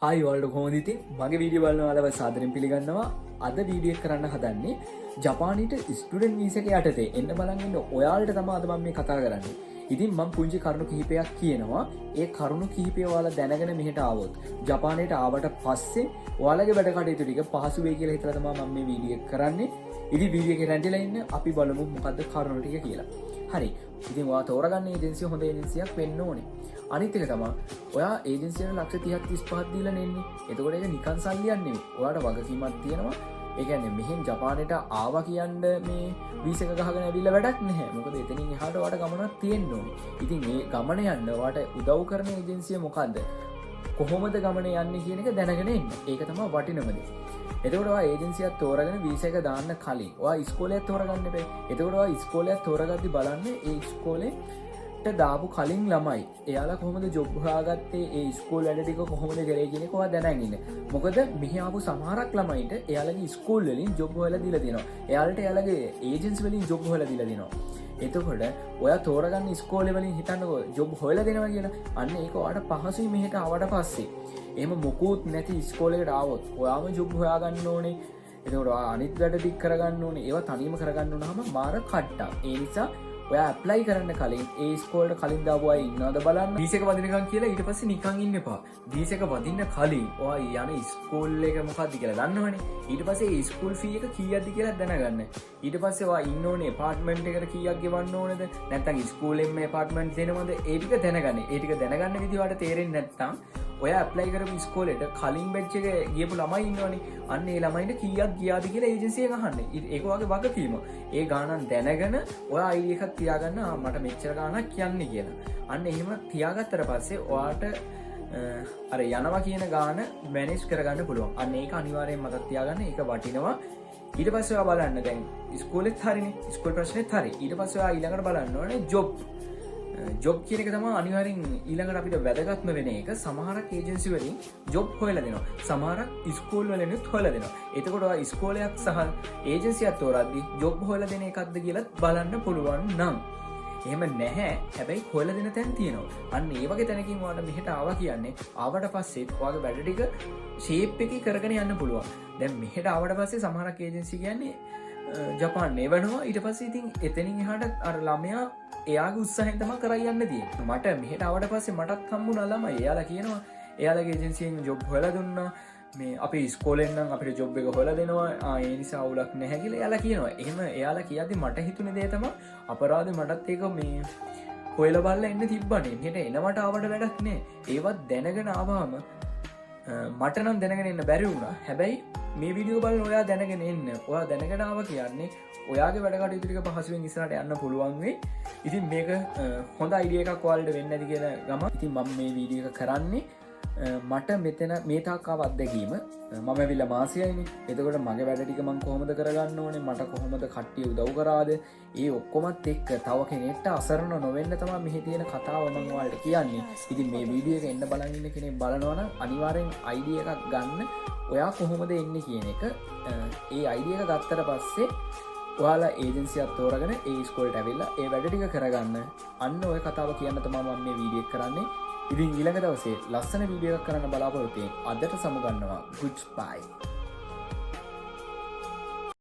ආයි ඔයාලට කොහොමද ඉතින් මගේ වීඩියෝ බලන ඔයාලව සාදරයෙන් පිළිගන්නවා. අද වීඩියෝ එක කරන්න හදන්නේ ජපානීට ස්ටුඩන්ට් වීසා එක යටතේ එන්න බලන් ඉන්න ඔයාලට තමයි අද මම මේ කතා කරන්නේ. ඉතින් මම පුංචි කරුණු කිහිපයක් කියනවා. ඒ කරුණු කිහිපය ඔයාලා දැනගෙන මෙහෙට ආවොත් ජපානයට ආවට පස්සේ ඔයාලගේ වැඩ කටයුතු ටික පහසු වෙයි කියලා හිතලා තමයි මම මේ වීඩියෝ එක කරන්නේ. ඉතින් වීඩියෝ එක රැඳිලා ඉන්න අපි බලමු මොකද්ද කරුණු ටික කියලා. හරි. ඉතින් ඔයා තෝරගන්න ඒජන්සිය හොඳ ඒජන්සියක් වෙන්න ඕනේ. අනිත් එක තමයි ඔයා ඒජන්සියට ලක්ෂ 30ක් 35ක් දීලා නෙන්නේ. එතකොට ඒක නිකන් සල්ලියක් නෙමෙයි. ඔයාට වගකීමක් තියෙනවා. ඒ කියන්නේ මෙහෙන් ජපානයට ආවා කියන්න මේ වීසා එක ගහගෙන ඇවිල්ලා වැඩක් නැහැ. මොකද එතනින් එහාට ඔයාට ගමනක් තියෙන්න ඕනේ. ඉතින් මේ ගමන යන්න ඔයාට උදව් කරන ඒජන්සිය මොකද්ද? කොහොමද ගමන යන්නේ කියන එක දැනගෙන ඉන්න. ඒක තමයි වටිනම දේ. එතකොට ඔයා ඒජන්සියක් තෝරගෙන වීසා එක දාන්න කලින් ඔයා ඉස්කෝලයක් තෝරගන්න එපා. එතකොට ඔයා ඉස්කෝලයක් තෝරගද්දි බලන්න ඒ ඉස්කෝලේ දාපු කලින් ළමයි එයාලා කොහොමද ජොබ් හොයාගත්තේ ඒ ස්කූල් වැඩ ටික කොහොමද කරේ කියන එක ඔයා දැනගෙන ඉන්න. මොකද මෙහි ආපු සමහරක් ළමයින්ට එයාලගේ ස්කූල් වලින් ජොබ් හොයලා දීලා තියෙනවා. එයාලට එයාලගේ ඒජන්සි වලින් ජොබ් හොයලා දීලා තියෙනවා. එතකොට ඔයා තෝරගන්න ඉස්කෝලේ වලින් හිතන්නකෝ ජොබ් හොයලා දෙනවා කියලා. අන්න ඒක ඔයාට පහසුයි මෙහෙට ආවට පස්සේ. එහෙම මොකුත් නැති ඉස්කෝලේකට ආවොත් ඔයාම ජොබ් හොයාගන්න ඕනේ. එතකොට ඔයා අනිත් වැඩ ටික කරගන්න ඕනේ. ඒවා තනියම කරගන්න උනහම මාර කට්ටක්. ඒ නිසා ඔයා ඇප්ලයි කරන්න කලින් ඒ ස්කෝල්ට කලින් දාපු අය ඉන්නවද බලන්න. වීසා එක වදිනකම් කියලා ඊට පස්සේ නිකන් ඉන්න එපා. වීසා එක වදින්න කලින් ඔයා යන ස්කූල් එක මොකක්ද කියලා දන්නවනේ. ඊට පස්සේ ඒ ස්කූල් ෆී එක කීයක්ද කියලා දැනගන්න. ඊට පස්සේ ඔයා ඉන්න ඕනේ ඇපාර්ට්මන්ට් එකට කීයක් ගෙවන්න ඕනේද? නැත්නම් ස්කූලෙන් මේ ඇපාර්ට්මන්ට් දෙනවද? ඒ ටික දැනගන්න. ඒ ටික දැනගන්න විදිහ ඔයාලට තේරෙන්නේ නැත්නම් ඔයා ඇප්ලයි කරපු ස්කෝලේට කලින් බැච් එකේ ගියපු ළමයි ඉන්නවනේ. අන්න ඒ ළමයින්ට කීයක් ගියාද කියලා ඒජන්සියෙන් අහන්න. ඒක ඔයාගේ වගකීම. ඒ ගානක් දැනගෙන ඔයා ID එකක් තියාගන්න මට මෙච්චර ගානක් කියන්නේ කියලා. අන්න එහෙම තියාගත්තට පස්සේ ඔයාට අර යනවා කියන ගාන මැනේජ් කරගන්න පුළුවන්. අන්න ඒක අනිවාර්යෙන් මතක තියාගන්න. ඒක වටිනවා. ඊට පස්සේ ඔයා බලන්න දැන් ස්කූලෙත් හරිනේ. ස්කූල් ප්‍රශ්නෙත් හරි. ඊට පස්සේ ඔයා ඊළඟට බලන්න ඕනේ ජොබ් කියන එක තමයි අනිවාර්යෙන් ඊළඟට අපිට වැදගත්ම වෙන එක. සමහරක් ඒජන්සි වලින් ජොබ් හොයලා දෙනවා. සමහරක් ස්කූල් වලිනුත් හොයලා දෙනවා. එතකොට ඔයා ස්කෝලයක් සහ ඒජන්සියක් තෝරද්දි ජොබ් හොයලා දෙන එකක්ද කියලා බලන්න පුළුවන් නම්. එහෙම නැහැ. හැබැයි හොයලා දෙන තැන් තියෙනවා. අන්න ඒ වගේ තැනකින් ඔයාලට මෙහෙට ආවා කියන්නේ ආවට පස්සේ ඔයාගේ වැඩ ටික ෂේප් එකේ කරගෙන යන්න පුළුවන්. දැන් මෙහෙට ආවට පස්සේ සමහරක් ඒජන්සි කියන්නේ ජපාන් එවනවා. ඊට පස්සේ ඉතින් එතනින් එහාට අර ළමයා එයාගේ උත්සාහයෙන් තමයි කරා යන්න තියෙන්නේ. මට මෙහෙට ආවට පස්සේ මටත් හම්බුණා ළමයි. එයාලා කියනවා එයාලගේ ඒජන්සියෙන් ජොබ් හොයලා දුන්නා. මේ අපේ ඉස්කෝලෙන් නම් අපිට ජොබ් එක හොයලා දෙනවා. ඒ නිසා අවුලක් නැහැ කියලා එයාලා කියනවා. එහෙම එයාලා කියද්දි මට හිතුනේ දේ තමයි අපරාධේ මටත් ඒක මේ හොයලා බලලා එන්න තිබ්බනේ. මෙහෙට එනවට ආවට වැඩක් නෑ. ඒවත් දැනගෙන ආවම මට නම් දැනගෙන එන්න බැරි වුණා. හැබැයි මේ වීඩියෝ බලන ඔයා දැනගෙන එන්න. ඔයා දැනගෙන ආවා කියන්නේ ඔයාගේ වැඩ කටයුතු ටික පහසුවෙන් ඉස්සරහට යන්න පුළුවන් වෙයි. ඉතින් මේක හොඳ අයිඩියා එකක් ඔයාලට වෙන්න ඇති කියලා ගම. ඉතින් මම මේ වීඩියෝ එක කරන්නේ මට මෙතන මේ තාක් ආව අත්දැකීම. මම ඇවිල්ලා මාසෙයිනේ. එතකොට මගේ වැඩ ටික මම කොහොමද කරගන්න ඕනේ? මට කොහොමද කට්ටිය උදව් කරාද? ඒ ඔක්කොමත් එක්ක තව කෙනෙක්ට අසරණ නොවෙන්න තමයි මෙහි තියෙන කතාව මම ඔයාලට කියන්නේ. ඉතින් මේ වීඩියෝ එක එන්න බලන් ඉන්න කෙනෙක් බලනවා නම් අනිවාර්යෙන් අයිඩියා එකක් ගන්න. ඔයා කොහොමද එන්නේ කියන එක. ඒ අයිඩියා එක ගත්තට පස්සේ ඔයාලා ඒජන්සියක් තෝරගෙන ඒ ස්කෝලට ඇවිල්ලා ඒ වැඩ ටික කරගන්න. අන්න ඔය කතාව කියන්න තමයි මම මේ වීඩියෝ එක කරන්නේ. ඉතින් ඊළඟ දවසේ ලස්සන වීඩියෝ එකක් කරන්න බලාපොරොත්තු වෙමින් අදට සමුගන්නවා. Goodbye.